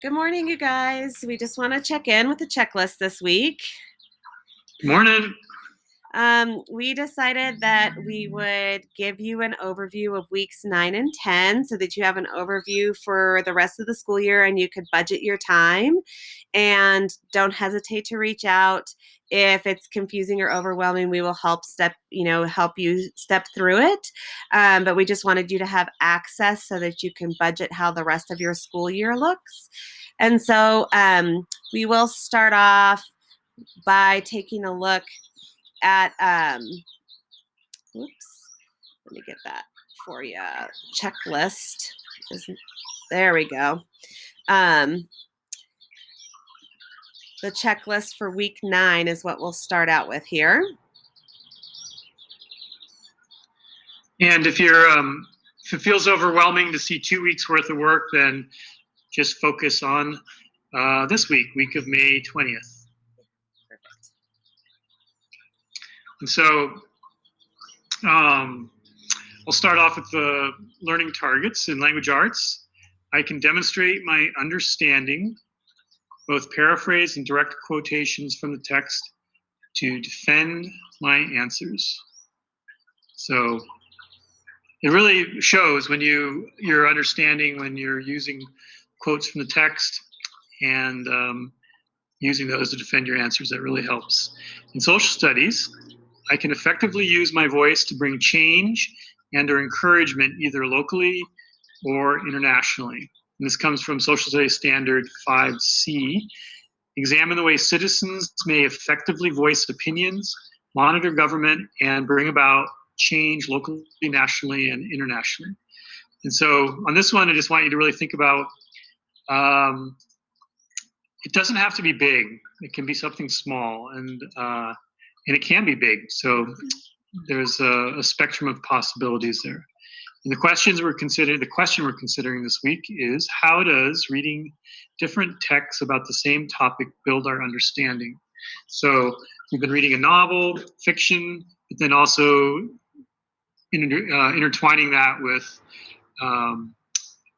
Good morning, you guys. We just want to check in with the checklist this week. Morning. We decided that we would give you an overview of weeks 9 and 10 so that you have an overview for the rest of the school year and you could budget your time. And don't hesitate to reach out if it's confusing or overwhelming. We will help you step through it. But we just wanted you to have access so that you can budget how the rest of your school year looks. And so we will start off by taking a look at oops, let me get that for you. Checklist. There we go. The checklist for week 9 is what we'll start out with here. And if it feels overwhelming to see 2 weeks worth of work, then just focus on this week of May 20th. Perfect. And so I'll start off with the learning targets in language arts. I can demonstrate my understanding, both paraphrase and direct quotations from the text to defend my answers. So it really shows when your understanding when you're using quotes from the text and using those to defend your answers. That really helps. In social studies, I can effectively use my voice to bring change and or encouragement either locally or internationally. And this comes from Social Studies Standard 5C. Examine the way citizens may effectively voice opinions, monitor government, and bring about change locally, nationally, and internationally. And so on this one, I just want you to really think about, it doesn't have to be big. It can be something small, and it can be big. So there's a spectrum of possibilities there. And the question we're considering this week is, how does reading different texts about the same topic build our understanding? So we've been reading a novel, fiction, but then also intertwining that with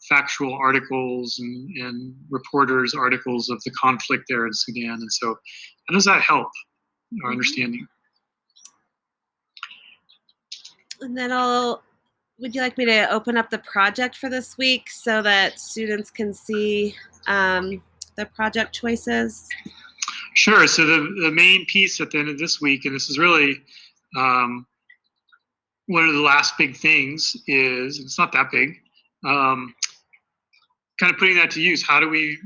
factual articles and reporters' articles of the conflict there in Sudan. And so how does that help our understanding? And then would you like me to open up the project for this week so that students can see the project choices? Sure. So the main piece at the end of this week, and this is really one of the last big things, is, it's not that big, kind of putting that to use. How do we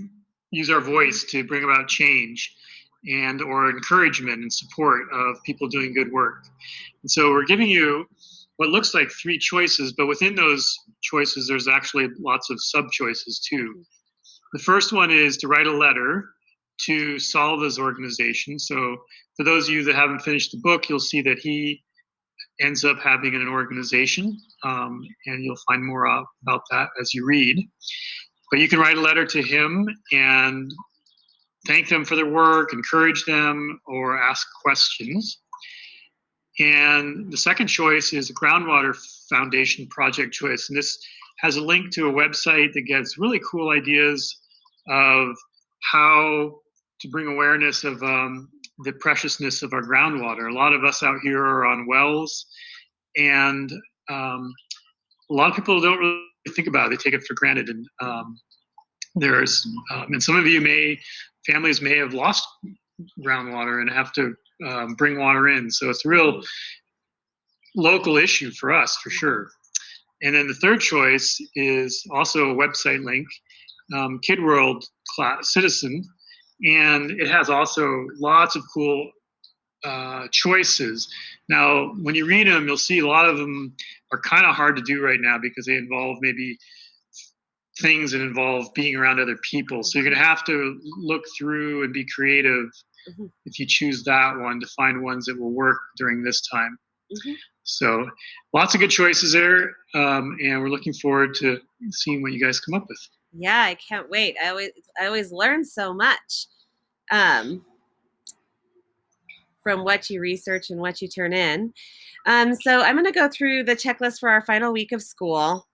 use our voice to bring about change and or encouragement and support of people doing good work? And so we're giving you what looks like 3 choices, but within those choices, there's actually lots of sub-choices too. The first one is to write a letter to Salva's organization. So for those of you that haven't finished the book, you'll see that he ends up having an organization, and you'll find more about that as you read. But you can write a letter to him and thank them for their work, encourage them, or ask questions. And the second choice is a Groundwater Foundation project choice. And this has a link to a website that gives really cool ideas of how to bring awareness of the preciousness of our groundwater. A lot of us out here are on wells, and a lot of people don't really think about it. They take it for granted. And and some of you families may have lost groundwater and have to bring water in. So it's a real local issue for us, for sure. And then the third choice is also a website link, KidWorld Citizen, and it has also lots of cool choices. Now, when you read them, you'll see a lot of them are kind of hard to do right now because they involve maybe things that involve being around other people. So you're going to have to look through and be creative if you choose that one, to find ones that will work during this time. So lots of good choices there, and we're looking forward to seeing what you guys come up with. Yeah, I can't wait. I always learn so much from what you research and what you turn in. So I'm going to go through the checklist for our final week of school.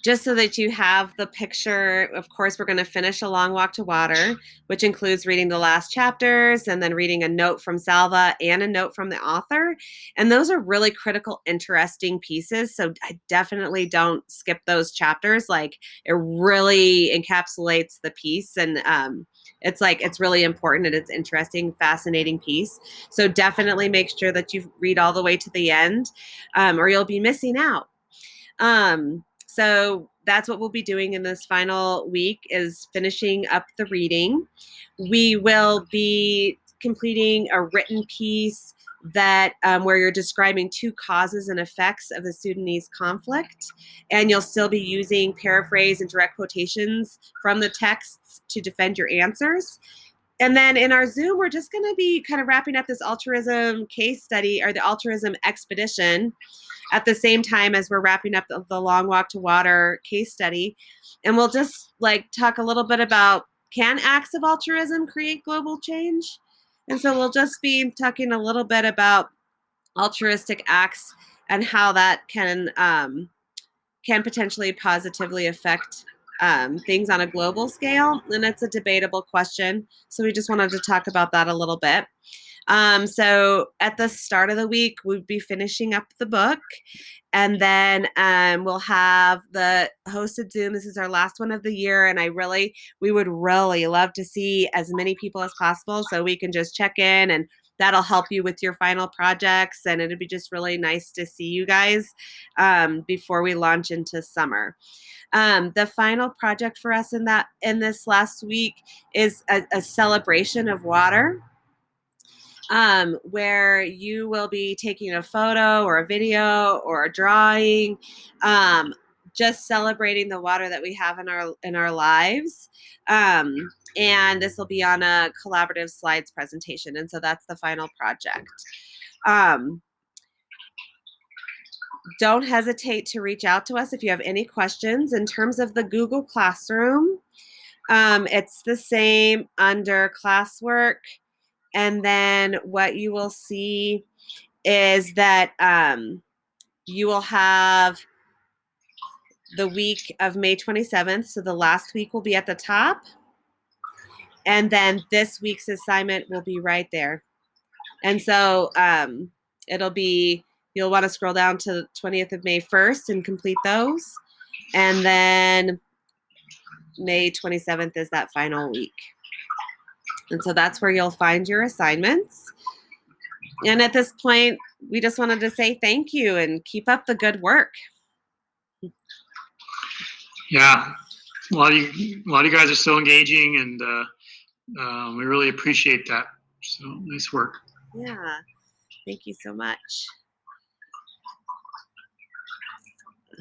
just so that you have the picture. Of course, we're going to finish A Long Walk to Water, which includes reading the last chapters and then reading a note from Salva and a note from the author. And those are really critical, interesting pieces. So I definitely don't skip those chapters. Like, it really encapsulates the piece, and it's really important, and it's interesting, fascinating piece. So definitely make sure that you read all the way to the end, or you'll be missing out. So that's what we'll be doing in this final week, is finishing up the reading. We will be completing a written piece that where you're describing 2 causes and effects of the Sudanese conflict, and you'll still be using paraphrase and direct quotations from the texts to defend your answers. And then in our Zoom, we're just going to be kind of wrapping up this altruism case study, or the altruism expedition, at the same time as we're wrapping up the Long Walk to Water case study. And we'll just talk a little bit about, can acts of altruism create global change? And so we'll just be talking a little bit about altruistic acts and how that can potentially positively affect things on a global scale. And it's a debatable question, so we just wanted to talk about that a little bit. So at the start of the week, we'll be finishing up the book, and then we'll have the hosted Zoom. This is our last one of the year, and we would really love to see as many people as possible, so we can just check in, and that'll help you with your final projects, and it'd be just really nice to see you guys before we launch into summer. The final project for us in this last week is a celebration of water, where you will be taking a photo or a video or a drawing, just celebrating the water that we have in our lives. And this will be on a collaborative slides presentation. And so that's the final project. Don't hesitate to reach out to us if you have any questions. In terms of the Google Classroom, it's the same under classwork. And then what you will see is that you will have the week of May 27th. So the last week will be at the top. And then this week's assignment will be right there. And so you'll want to scroll down to 20th of May 1st and complete those. And then May 27th is that final week. And so that's where you'll find your assignments. And at this point, we just wanted to say thank you and keep up the good work. Yeah, a lot of you guys are so engaging, and we really appreciate that. So nice work. Yeah, thank you so much.